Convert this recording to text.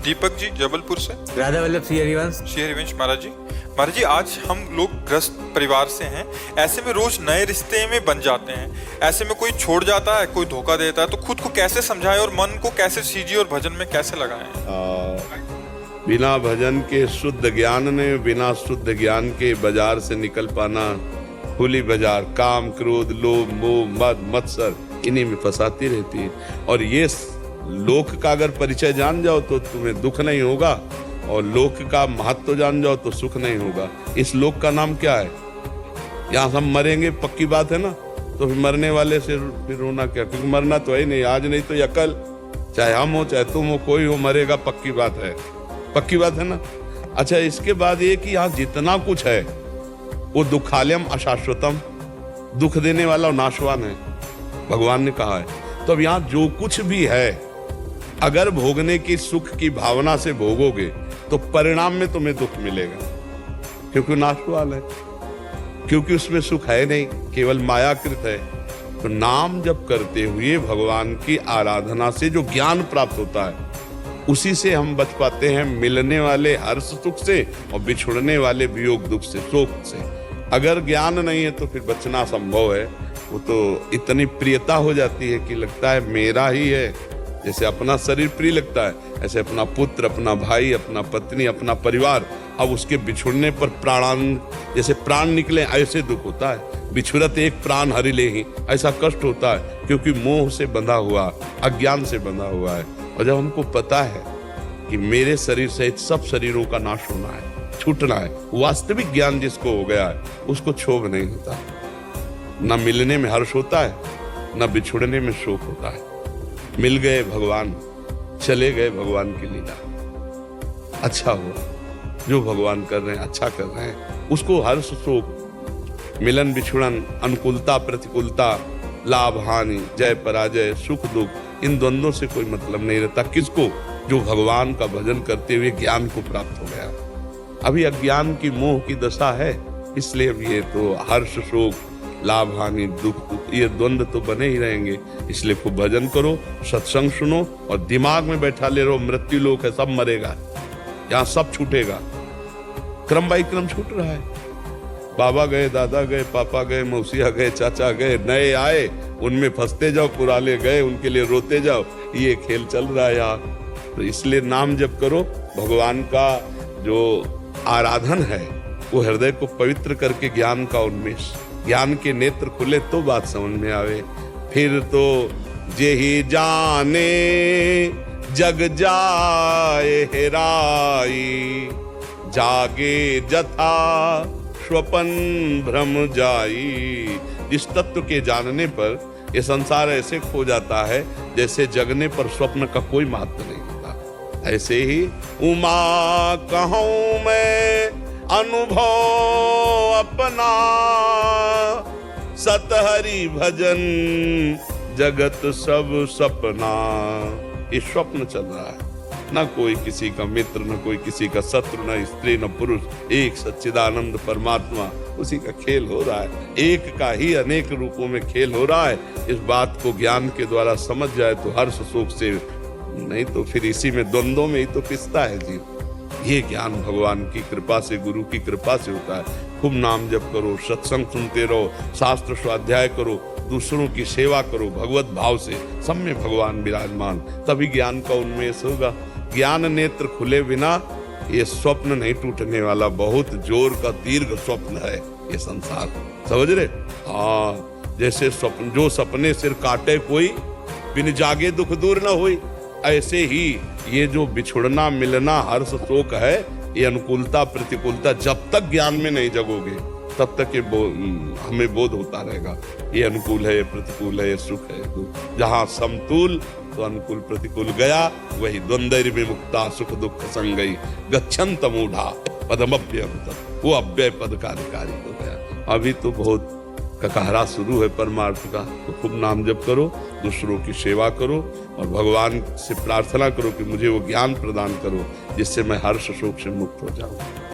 दीपक जी जबलपुर से। राधा वल्लभ श्री हरिवंश। श्री हरिवंश महाराज जी। महाराज जी, आज हम लोग ग्रस्त परिवार से हैं, ऐसे में रोज नए रिश्ते में बन जाते हैं। ऐसे में कोई छोड़ जाता है, कोई धोखा देता है, तो खुद को कैसे समझाएं और मन को कैसे सींचे और भजन में कैसे लगाएं? बिना भजन के शुद्ध ज्ञान ने, बिना शुद्ध ज्ञान के बाजार से निकल पाना खुली बाजार काम क्रोध लोभ मोह मद मत्सर इन्हीं में फंसाती रहती है। और ये लोक का अगर परिचय जान जाओ तो तुम्हें दुख नहीं होगा, और लोक का महत्व जान जाओ तो सुख नहीं होगा। इस लोक का नाम क्या है? यहाँ हम मरेंगे, पक्की बात है ना, तो फिर मरने वाले से फिर रोना क्या, क्योंकि मरना तो है नहीं, आज नहीं तो या कल, चाहे हम हो चाहे तुम हो, कोई हो मरेगा, पक्की बात है, पक्की बात है ना। अच्छा, इसके बाद ये कि यहाँ जितना कुछ है वो दुखालयम अशाश्वतम, दुख देने वाला और नाशवान है, भगवान ने कहा है। तो अब यहाँ जो कुछ भी है, अगर भोगने की सुख की भावना से भोगोगे तो परिणाम में तुम्हें दुख मिलेगा, क्योंकि नाशवान है, क्योंकि उसमें सुख है नहीं, केवल मायाकृत है। तो नाम जप करते हुए भगवान की आराधना से जो ज्ञान प्राप्त होता है, उसी से हम बच पाते हैं मिलने वाले हर्ष सुख से और बिछुड़ने वाले वियोग दुख से, शोक से। अगर ज्ञान नहीं है तो फिर बचना संभव है। वो तो इतनी प्रियता हो जाती है कि लगता है मेरा ही है। जैसे अपना शरीर प्रिय लगता है, ऐसे अपना पुत्र, अपना भाई, अपना पत्नी, अपना परिवार, अब उसके बिछुड़ने पर प्राणान, जैसे प्राण निकले ऐसे दुख होता है। बिछुड़त एक प्राण हरि ले ही, ऐसा कष्ट होता है, क्योंकि मोह से बंधा हुआ, अज्ञान से बंधा हुआ है। और जब हमको पता है कि मेरे शरीर सहित सब शरीरों का नाश होना है, छूटना है, वास्तविक ज्ञान जिसको हो गया है उसको क्षोभ नहीं होता। न मिलने में हर्ष होता है, न बिछुड़ने में शोक होता है। मिल गए भगवान, चले गए भगवान की लीला। अच्छा हुआ, जो भगवान कर रहे हैं अच्छा कर रहे हैं, उसको हर्ष शोक, मिलन बिछुड़न, अनुकूलता प्रतिकूलता, लाभ हानि, जय पराजय, सुख दुख, इन द्वंद्वों से कोई मतलब नहीं रहता। किसको? जो भगवान का भजन करते हुए ज्ञान को प्राप्त हो गया। अभी अज्ञान की मोह की दशा है, इसलिए अब ये तो हर्ष शोक, लाभ हानि, दुख दुख, ये द्वंद्व तो बने ही रहेंगे। इसलिए खूब भजन करो, सत्संग सुनो, और दिमाग में बैठा ले रहो मृत्यु लोक है, सब मरेगा, यहाँ सब छूटेगा, क्रम बाई क्रम छूट रहा है। बाबा गए, दादा गए, पापा गए, मौसिया गए, चाचा गए, नए आए, उनमें फंसते जाओ, पुराने गए, उनके लिए रोते जाओ, ये खेल चल रहा है यार। तो इसलिए नाम जप करो, भगवान का जो आराधन है वो हृदय को पवित्र करके ज्ञान का उन्मेष, ज्ञान के नेत्र खुले तो बात समझ में आवे। फिर तो जेहि जाने जग जाए हेराई, जागे जथा स्वपन भ्रम जाई। इस तत्व के जानने पर ये संसार ऐसे खो जाता है जैसे जगने पर स्वप्न का कोई महत्व नहीं होता। ऐसे ही उमा कहूं मैं अनुभव अपना, सतहरि भजन जगत सब सपना। ये स्वप्न चल रहा है, न कोई किसी का मित्र, न कोई किसी का शत्रु, न स्त्री न पुरुष, एक सच्चिदानंद परमात्मा, उसी का खेल हो रहा है। एक का ही अनेक रूपों में खेल हो रहा है। इस बात को ज्ञान के द्वारा समझ जाए तो हर्ष शोक से, नहीं तो फिर इसी में द्वंद्वों में ही तो पिसता है जीव। ये ज्ञान भगवान की कृपा से, गुरु की कृपा से होता है। खूब नाम जप करो, सत्संग सुनते रहो, शास्त्र स्वाध्याय करो, दूसरों की सेवा करो भगवत भाव से, सब में भगवान विराजमान, तभी ज्ञान का उन्मेष होगा। ज्ञान नेत्र खुले बिना ये स्वप्न नहीं टूटने वाला, बहुत जोर का दीर्घ स्वप्न है ये संसार, समझ रहे? हाँ, जैसे स्वप्न, जो सपने सिर काटे कोई, बिन जागे दुख दूर न होई, ऐसे ही ये जो बिछुड़ना मिलना हर्ष शोक है, ये अनुकूलता प्रतिकूलता, जब तक ज्ञान में नहीं जगोगे तब तक ये हमें बोध होता रहेगा। ये अनुकूल है, ये प्रतिकूल है, ये सुख है, दुख। जहाँ समतुल तो अनुकूल प्रतिकूल गया, वही द्वंद्व विमुक्ता सुख दुख संगई, गच्छन्त मूढ़ा पदमभ्यम, वो अव्यय पद का अधिकारी हो गया। अभी तो बहुत ककहरा शुरू है परमार्थ का। तो खूब नाम जप करो, दूसरों की सेवा करो, और भगवान से प्रार्थना करो कि मुझे वो ज्ञान प्रदान करो जिससे मैं हर्ष शोक से मुक्त हो जाऊं।